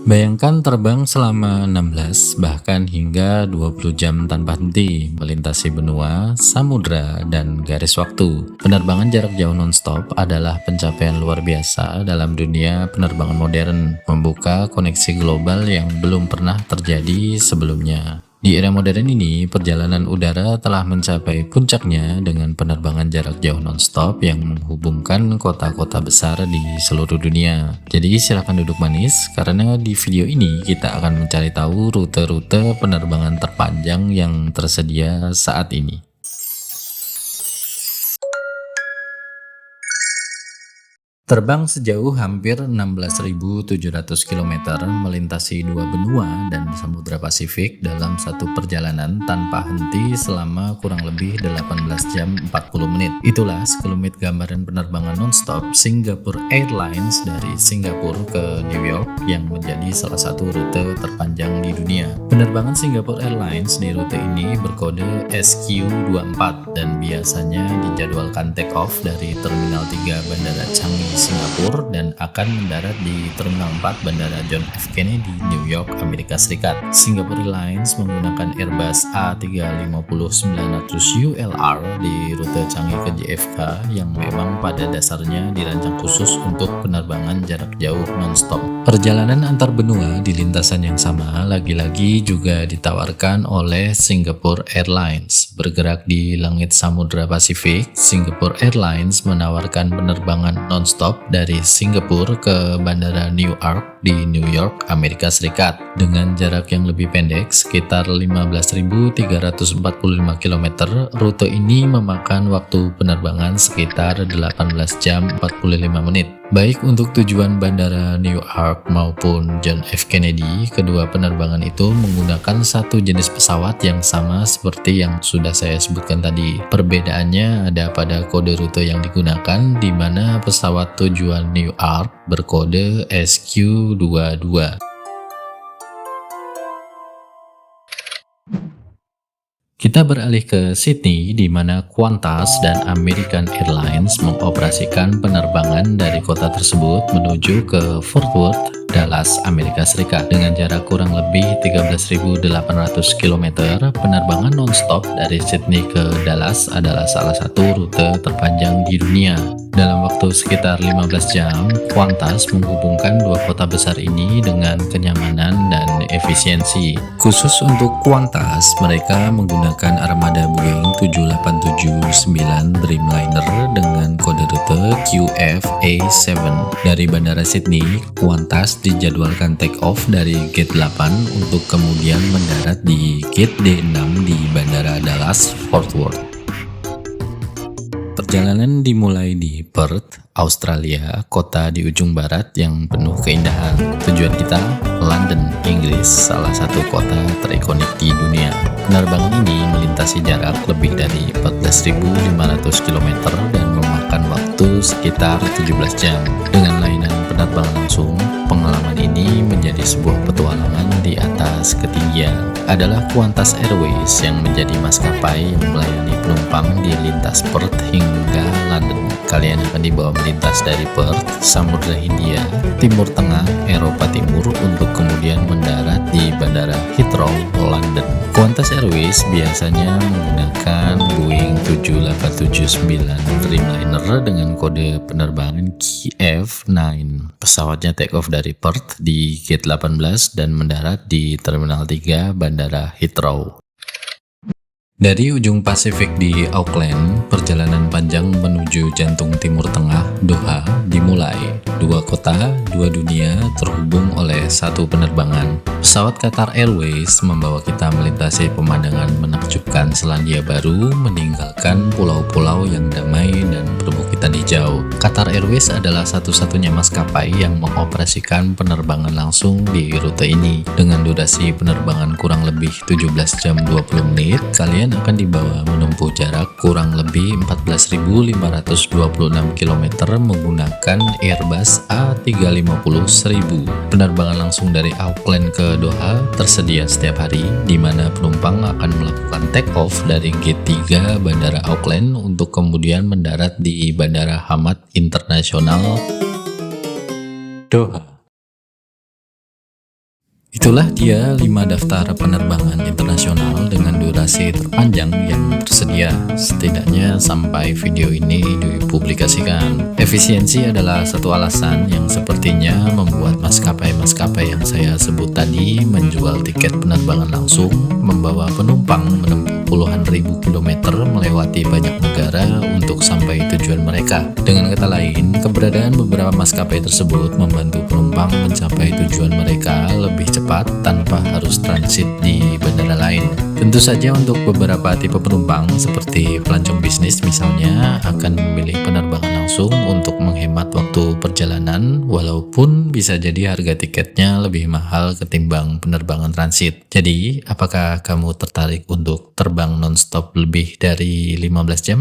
Bayangkan terbang selama 16 bahkan hingga 20 jam tanpa henti, melintasi benua, samudra, dan garis waktu. Penerbangan jarak jauh non-stop adalah pencapaian luar biasa dalam dunia penerbangan modern, membuka koneksi global yang belum pernah terjadi sebelumnya. Di era modern ini, perjalanan udara telah mencapai puncaknya dengan penerbangan jarak jauh non-stop yang menghubungkan kota-kota besar di seluruh dunia. Jadi silakan duduk manis, karena di video ini kita akan mencari tahu rute-rute penerbangan terpanjang yang tersedia saat ini. Terbang sejauh hampir 16.700 km melintasi dua benua dan Samudra Pasifik dalam satu perjalanan tanpa henti selama kurang lebih 18 jam 40 menit. Itulah sekelumit gambaran penerbangan non-stop Singapore Airlines dari Singapura ke New York yang menjadi salah satu rute terpanjang di dunia. Penerbangan Singapore Airlines di rute ini berkode SQ24 dan biasanya dijadwalkan take off dari Terminal 3 Bandara Changi Singapura dan akan mendarat di Terminal 4 Bandara John F. Kennedy, New York, Amerika Serikat. Singapore Airlines menggunakan Airbus A350-900 ULR di rute Changi ke JFK yang memang pada dasarnya dirancang khusus untuk penerbangan jarak jauh non-stop. Perjalanan antar benua di lintasan yang sama lagi-lagi juga ditawarkan oleh Singapore Airlines. Bergerak di langit Samudra Pasifik, Singapore Airlines menawarkan penerbangan non-stop dari Singapura ke Bandara Newark di New York, Amerika Serikat. Dengan jarak yang lebih pendek, sekitar 15.345 km, rute ini memakan waktu penerbangan sekitar 18 jam 45 menit. Baik untuk tujuan Bandara Newark maupun John F. Kennedy, kedua penerbangan itu menggunakan satu jenis pesawat yang sama seperti yang sudah saya sebutkan tadi. Perbedaannya ada pada kode rute yang digunakan, di mana pesawat tujuan Newark berkode SQ22. Kita beralih ke Sydney, di mana Qantas dan American Airlines mengoperasikan penerbangan dari kota tersebut menuju ke Fort Worth, Dallas, Amerika Serikat. Dengan jarak kurang lebih 13.800 km, penerbangan non-stop dari Sydney ke Dallas adalah salah satu rute terpanjang di dunia. Dalam waktu sekitar 15 jam, Qantas menghubungkan dua kota besar ini dengan kenyamanan dan efisiensi. Khusus untuk Qantas, mereka menggunakan armada Boeing 787-9 Dreamliner dengan kode rute QFA7. Dari Bandara Sydney, Qantas dijadwalkan take off dari Gate 8 untuk kemudian mendarat di Gate D6 di Bandara Dallas Fort Worth. Perjalanan dimulai di Perth, Australia, kota di ujung barat yang penuh keindahan. Tujuan kita, London, Inggris, salah satu kota terikonik di dunia. Penerbangan ini melintasi jarak lebih dari 14.500 km dan memakan waktu sekitar 17 jam. Dengan layanan penerbangan langsung, pengalaman ini menjadi sebuah petualangan di atas ketinggian. Adalah Qantas Airways yang menjadi maskapai yang melayani penumpang di lintas Perth hingga London. Kalian akan dibawa melintas dari Perth, Samudra Hindia, Timur Tengah, Eropa Timur untuk kemudian mendarat di Bandara Heathrow, London. Qantas Airways biasanya menggunakan Boeing 787-9 Dreamliner dengan kode penerbangan QF9. Pesawatnya take off dari Perth di Gate 18 dan mendarat di Terminal 3 Bandara Heathrow. Dari ujung Pasifik di Auckland, perjalanan panjang menuju jantung Timur Tengah, Doha, dimulai. Dua kota, dua dunia terhubung oleh satu penerbangan. Pesawat Qatar Airways membawa kita melintasi pemandangan menakjubkan Selandia Baru, meninggalkan pulau-pulau yang damai dan perbukitan hijau. Qatar Airways adalah satu-satunya maskapai yang mengoperasikan penerbangan langsung di rute ini. Dengan durasi penerbangan kurang lebih 17 jam 20 menit, kalian akan dibawa menempuh jarak kurang lebih 14.526 km menggunakan Airbus A350-1000. Penerbangan langsung dari Auckland ke Doha tersedia setiap hari, di mana penumpang akan melakukan take off dari Gate 3 Bandara Auckland untuk kemudian mendarat di Bandara Hamad Internasional Doha. Itulah dia 5 daftar penerbangan internasional dengan durasi terpanjang yang tersedia, setidaknya sampai video ini dipublikasikan. Efisiensi adalah satu alasan yang sepertinya membuat maskapai-maskapai yang saya sebut tadi menjual tiket penerbangan langsung, membawa penumpang menempuh puluhan ribu kilometer melewati banyak negara untuk sampai tujuan mereka. Dengan kata lain, keberadaan beberapa maskapai tersebut membantu penumpang mencapai tujuan mereka lebih cepat tanpa harus transit di bandara lain. Tentu saja untuk beberapa tipe penumpang seperti pelancong bisnis misalnya akan memilih penerbangan langsung untuk menghemat waktu perjalanan, walaupun bisa jadi harga tiketnya lebih mahal ketimbang penerbangan transit. Jadi, apakah kamu tertarik untuk terbang non-stop lebih dari 15 jam?